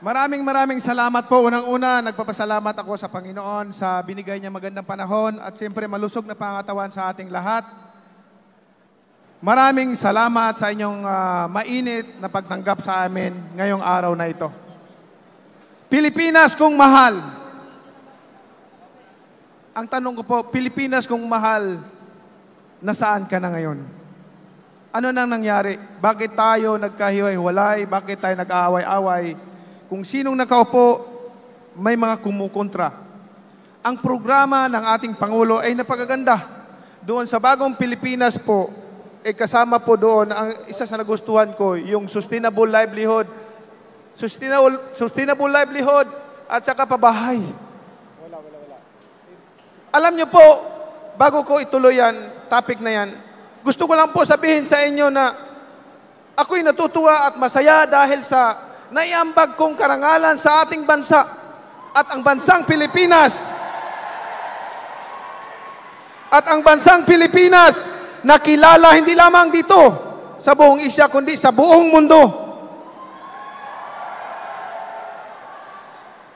Maraming salamat po. Unang-una, nagpapasalamat ako sa Panginoon sa binigay niya magandang panahon at siyempre malusog na pangatawan sa ating lahat. Maraming salamat sa inyong mainit na pagtanggap sa amin ngayong araw na ito. Pilipinas kung mahal. Ang tanong ko po, Pilipinas kung mahal, nasaan ka na ngayon? Ano nang nangyari? Bakit tayo nagkahiwalay? Bakit tayo nag-aaway-away? Kung sinong nakaupo, may mga kumukontra. Ang programa ng ating Pangulo ay napakaganda. Doon sa bagong Pilipinas po, kasama po doon, ang isa sa nagustuhan ko, yung sustainable livelihood. Sustainable livelihood at saka pabahay. Wala. Alam niyo po, bago ko ituloy yan, topic na yan, gusto ko lang po sabihin sa inyo na ako'y natutuwa at masaya dahil sa naiambag kong karangalan sa ating bansa at ang bansang Pilipinas. At ang bansang Pilipinas nakilala hindi lamang dito sa buong Asia kundi sa buong mundo.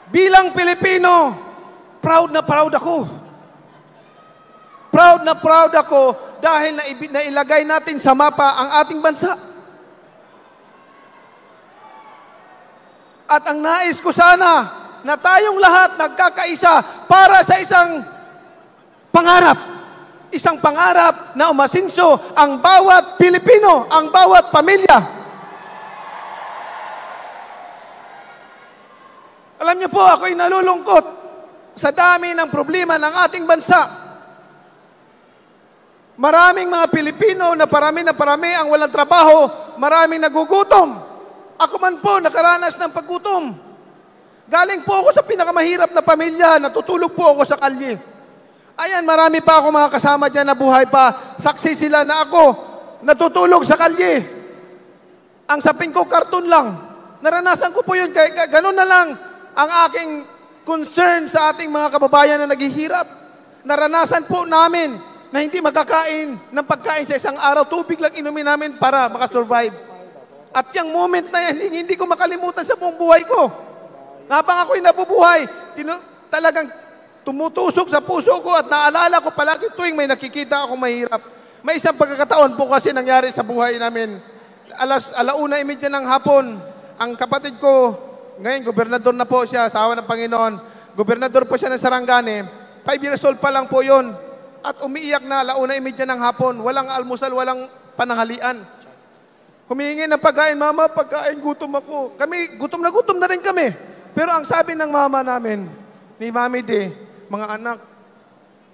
Bilang Pilipino, proud na proud ako. Proud na proud ako dahil nailagay natin sa mapa ang ating bansa. At ang nais ko sana na tayong lahat nagkakaisa para sa isang pangarap. Isang pangarap na umasinso ang bawat Pilipino, ang bawat pamilya. Alam niyo po, ako'y nalulungkot sa dami ng problema ng ating bansa. Maraming mga Pilipino na parami ang walang trabaho, maraming nagugutom. Ako man po nakaranas ng paggutom. Galing po ako sa pinakamahirap na pamilya, natutulog po ako sa kalye. Ayan, marami pa ako mga kasama dyan na buhay pa. Saksi sila na ako natutulog sa kalye. Ang sapin ko, karton lang. Naranasan ko po yun. Kaya ganun na lang ang aking concern sa ating mga kababayan na naghihirap. Naranasan po namin na hindi makakain ng pagkain sa isang araw. Tubig lang inumin namin para makasurvive. At yung moment na yan, hindi ko makalimutan sa buong buhay ko. Habang ako'y nabubuhay, talagang tumutusok sa puso ko at naalala ko palagi tuwing may nakikita akong mahirap. May isang pagkakataon po kasi nangyari sa buhay namin. 1:30 ng hapon, ang kapatid ko, ngayon gobernador na po siya, asawa ng Panginoon, gobernador po siya ng Sarangani, 5 years old pa lang po yon. At umiiyak na 1:30 ng hapon, walang almusal, walang pananghalian. Humihingi ng pagkain, mama, pagkain, gutom ako. Kami, gutom na rin kami. Pero ang sabi ng mama namin, ni Mami D, mga anak,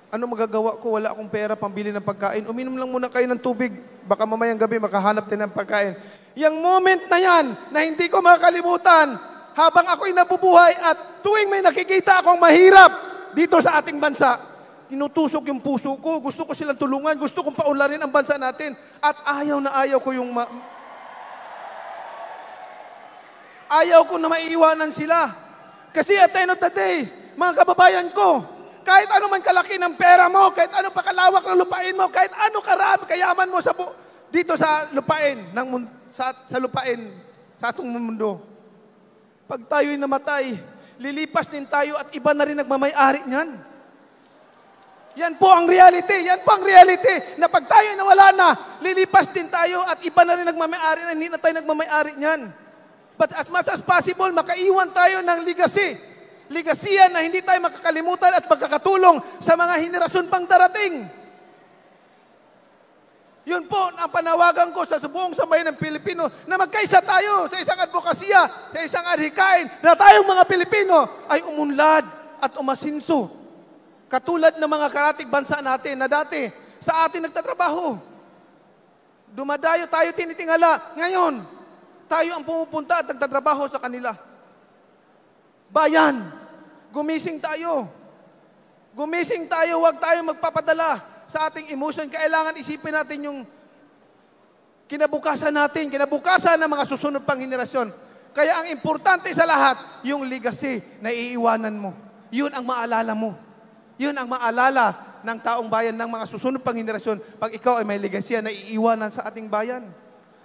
ano magagawa ko? Wala akong pera pambili ng pagkain. Uminom lang muna kayo ng tubig. Baka mamayang gabi makahanap din ng pagkain. Yung moment na yan, na hindi ko makalimutan, habang ako'y nabubuhay at tuwing may nakikita akong mahirap dito sa ating bansa, tinutusok yung puso ko. Gusto ko silang tulungan. Gusto kong paunlarin ang bansa natin. At ayaw na ayaw ko yung ayaw ko na maiiwanan sila. Kasi at the end of the day, mga kababayan ko, kahit ano man kalaki ng pera mo, kahit ano pa kalawak ng lupain mo, kahit ano karami kayaman mo dito sa lupain, sa lupain, sa atong mundo. Pag tayo'y namatay, lilipas din tayo at iba na rin nagmamay-ari niyan. Yan po ang reality. Yan po ang reality na pag tayo'y nawala na, lilipas din tayo at iba na rin nagmamay-ari na hindi na tayo nagmamay-ari niyan. But as much as possible, makaiwan tayo ng legacy. Legacy na hindi tayo makakalimutan at magkakatulong sa mga henerasyon pang darating. Yun po ang panawagan ko sa buong sambayan ng Pilipino na magkaisa tayo sa isang advokasya, sa isang adhikain na tayong mga Pilipino ay umunlad at umasinso. Katulad ng mga karatig bansa natin na dati sa atin nagtatrabaho. Dumadayo tayo tinitingala. Ngayon, tayo ang pumupunta at nagtatrabaho sa kanila. Bayan, gumising tayo. Gumising tayo, huwag tayo magpapadala sa ating emotion. Kailangan isipin natin yung kinabukasan natin, kinabukasan ng mga susunod pang henerasyon. Kaya ang importante sa lahat, yung legacy na iiwanan mo. Yun ang maalala mo. Yun ang maalala ng taong bayan ng mga susunod pang henerasyon pag ikaw ay may legacy na iiwanan sa ating bayan.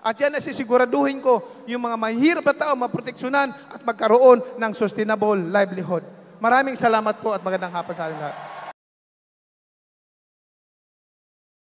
At yan ay sisiguraduhin ko yung mga mahirap na tao maproteksyonan at magkaroon ng sustainable livelihood. Maraming salamat po at magandang hapon sa ating lahat.